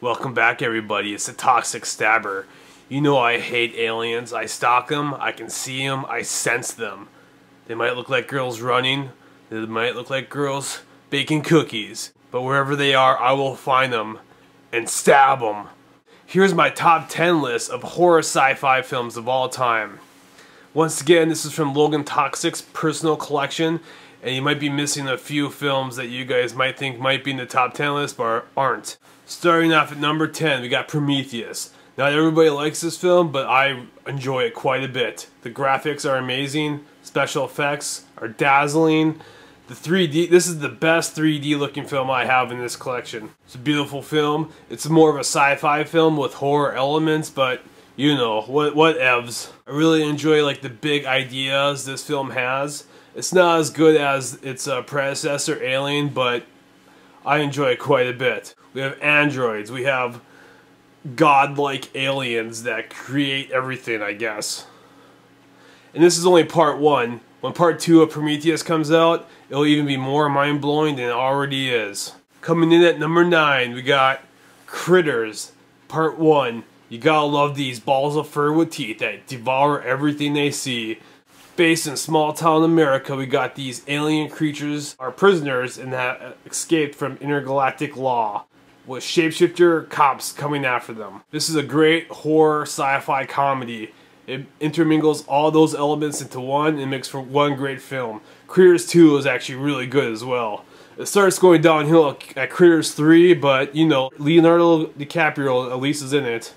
Welcome back, everybody. It's the Toxic Stabber. You know I hate aliens. I stalk them, I can see them, I sense them. They might look like girls running, they might look like girls baking cookies, but wherever they are, I will find them and stab them. Here's my top 10 list of horror sci-fi films of all time. Once again, this is from Logan Toxic's personal collection, and you might be missing a few films that you guys might think might be in the top 10 list, but aren't. Starting off at number 10, we got Prometheus. Not everybody likes this film, but I enjoy it quite a bit. The graphics are amazing, special effects are dazzling. The 3D, this is the best 3D looking film I have in this collection. It's a beautiful film. It's more of a sci-fi film with horror elements, but you know, whatevs. I really enjoy like the big ideas this film has. It's not as good as its predecessor, Alien, but I enjoy it quite a bit. We have androids, we have godlike aliens that create everything, I guess. And this is only part 1. When part 2 of Prometheus comes out, it'll even be more mind-blowing than it already is. Coming in at number 9, we got Critters, part 1. You gotta love these balls of fur with teeth that devour everything they see. Based in small town America, we got these alien creatures are prisoners and that escaped from intergalactic law, with shapeshifter cops coming after them. This is a great horror sci-fi comedy. It intermingles all those elements into one and makes for one great film. Critters 2 is actually really good as well. It starts going downhill at Critters 3, but you know, Leonardo DiCaprio at least is in it.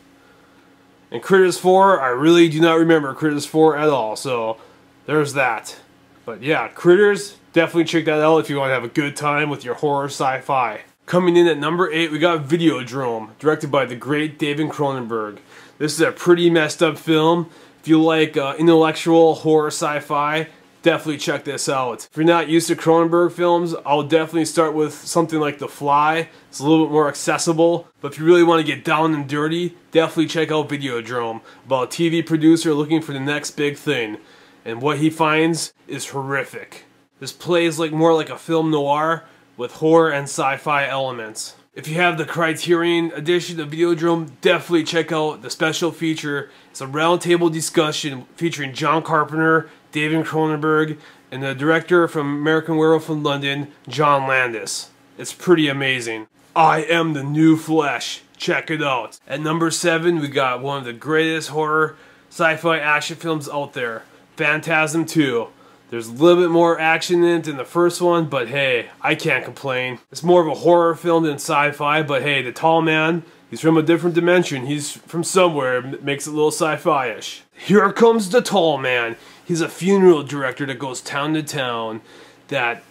And Critters 4, I really do not remember Critters 4 at all, so there's that. But yeah, Critters, definitely check that out if you want to have a good time with your horror sci-fi. Coming in at number 8, we got Videodrome, directed by the great David Cronenberg. This is a pretty messed up film. If you like intellectual horror sci-fi, definitely check this out. If you're not used to Cronenberg films, I'll definitely start with something like The Fly. It's a little bit more accessible. But if you really want to get down and dirty, definitely check out Videodrome, about a TV producer looking for the next big thing. And what he finds is horrific. This plays more like a film noir with horror and sci-fi elements. If you have the Criterion edition of Videodrome, definitely check out the special feature. It's a roundtable discussion featuring John Carpenter, David Cronenberg, and the director from American Werewolf in London, John Landis. It's pretty amazing. I Am the New Flesh. Check it out. At number 7, we got one of the greatest horror sci-fi action films out there, Phantasm 2. There's a little bit more action in it than the first one, but hey, I can't complain. It's more of a horror film than sci-fi, but hey, the tall man, he's from a different dimension. He's from somewhere, it makes it a little sci-fi-ish. Here comes the tall man. He's a funeral director that goes town to town, that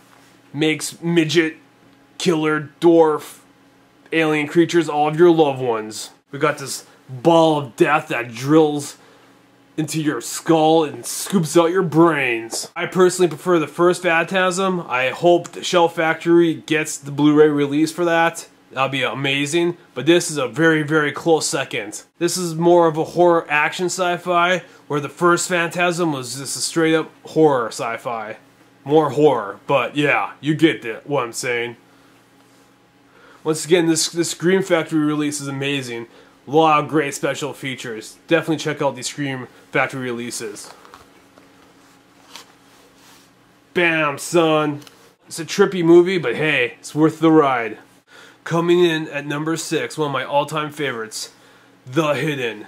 makes midget, killer, dwarf, alien creatures all of your loved ones. We got this ball of death that drills into your skull and scoops out your brains. I personally prefer the first Phantasm. I hope the Shell Factory gets the Blu-ray release for that. That'll be amazing. But this is a very, very close second. This is more of a horror action sci-fi, where the first Phantasm was just a straight up horror sci-fi. More horror, but yeah, you get what I'm saying. Once again, this Scream Factory release is amazing. A lot of great special features. Definitely check out these Scream Factory releases. Bam, son. It's a trippy movie, but hey, it's worth the ride. Coming in at number 6, one of my all-time favorites, The Hidden.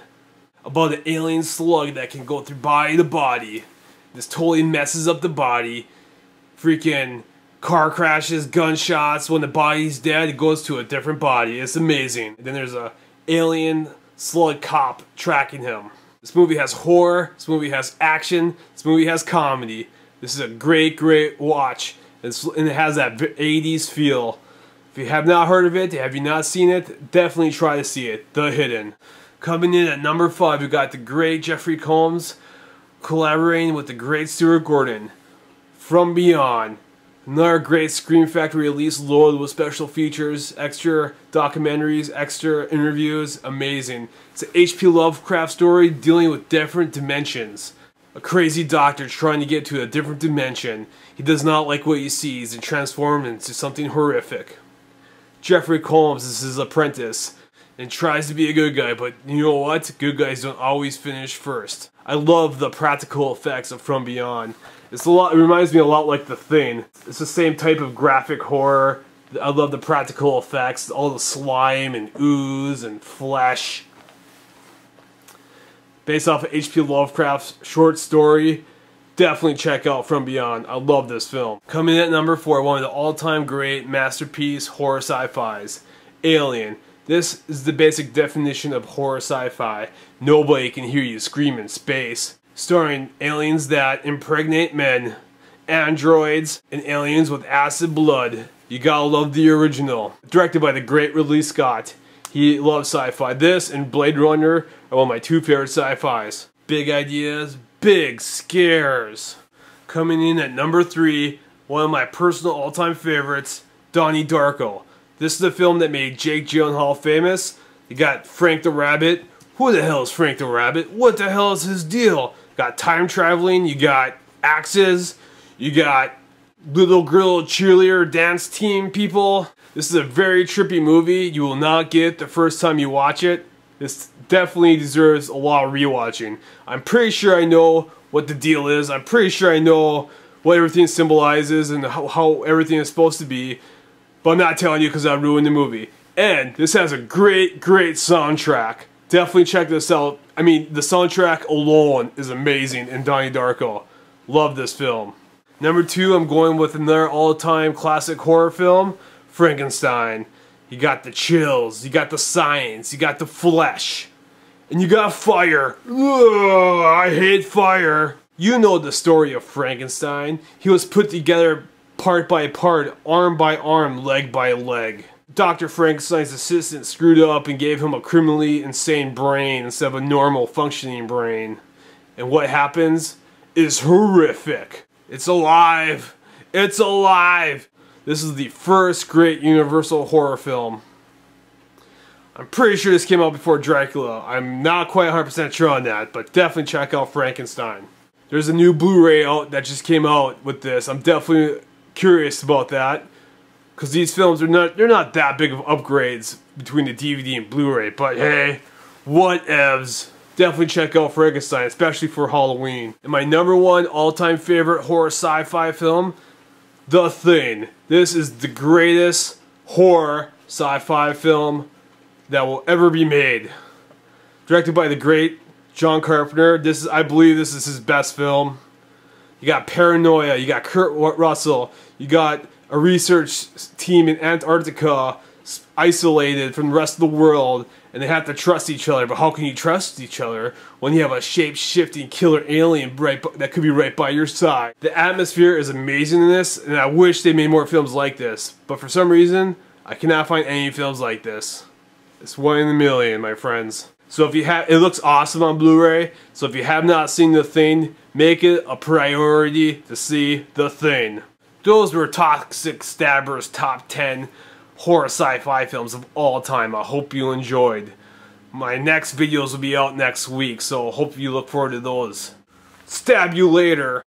About an alien slug that can go through body to body. This totally messes up the body. Freaking car crashes, gunshots. When the body's dead, it goes to a different body. It's amazing. And then there's a alien slug cop tracking him. This movie has horror, this movie has action, this movie has comedy. This is a great, great watch. And it has that 80s feel. If you have not heard of it, have you not seen it, definitely try to see it. The Hidden. Coming in at number 5, we got the great Jeffrey Combs collaborating with the great Stuart Gordon. From Beyond. Another great Scream Factory release loaded with special features, extra documentaries, extra interviews. Amazing. It's an H.P. Lovecraft story dealing with different dimensions. A crazy doctor trying to get to a different dimension. He does not like what he sees and transforms into something horrific. Jeffrey Combs is his apprentice. and tries to be a good guy, but you know what? Good guys don't always finish first. I love the practical effects of From Beyond. It reminds me a lot like The Thing. It's the same type of graphic horror. I love the practical effects, all the slime and ooze and flesh. Based off of H.P. Lovecraft's short story, definitely check out From Beyond. I love this film. Coming in at number 4, one of the all-time great masterpiece horror sci-fis, Alien. This is the basic definition of horror sci-fi. Nobody can hear you scream in space. Starring aliens that impregnate men, androids, and aliens with acid blood. You gotta love the original. Directed by the great Ridley Scott. He loves sci-fi. This and Blade Runner are one of my 2 favorite sci-fis. Big ideas, big scares. Coming in at number 3, one of my personal all-time favorites, Donnie Darko. This is the film that made Jake Gyllenhaal famous. You got Frank the Rabbit. Who the hell is Frank the Rabbit? What the hell is his deal? Got time traveling, you got axes, you got little girl cheerleader dance team people. This is a very trippy movie. You will not get it the first time you watch it. This definitely deserves a lot of rewatching. I'm pretty sure I know what the deal is. I'm pretty sure I know what everything symbolizes and how everything is supposed to be. But I'm not telling you because I ruined the movie. And this has a great, great soundtrack. Definitely check this out. I mean, the soundtrack alone is amazing in Donnie Darko. Love this film. Number 2, I'm going with another all-time classic horror film, Frankenstein. You got the chills, you got the science, you got the flesh, and you got fire. Ugh, I hate fire. You know the story of Frankenstein. He was put together part by part, arm by arm, leg by leg. Dr. Frankenstein's assistant screwed up and gave him a criminally insane brain instead of a normal functioning brain. And what happens is horrific. It's alive. It's alive. This is the first great Universal horror film. I'm pretty sure this came out before Dracula. I'm not quite 100% sure on that, but definitely check out Frankenstein. There's a new Blu-ray out that just came out with this. I'm definitely curious about that, because these films are they're not that big of upgrades between the DVD and Blu-ray, but hey, whatevs. Definitely check out Frankenstein, especially for Halloween. And my number 1 all-time favorite horror sci-fi film, The Thing. This is the greatest horror sci-fi film that will ever be made. Directed by the great John Carpenter. I believe this is his best film. You got paranoia, you got Kurt Russell, you got a research team in Antarctica isolated from the rest of the world, and they have to trust each other. But how can you trust each other when you have a shape-shifting killer alien that could be right by your side? The atmosphere is amazing in this, and I wish they made more films like this. But for some reason, I cannot find any films like this. It's one in a million, my friends. So if you have, it looks awesome on Blu-ray. So if you have not seen The Thing, make it a priority to see The Thing. Those were Toxic Stabber's top 10 horror sci-fi films of all time. I hope you enjoyed. My next videos will be out next week, so hope you look forward to those. Stab you later.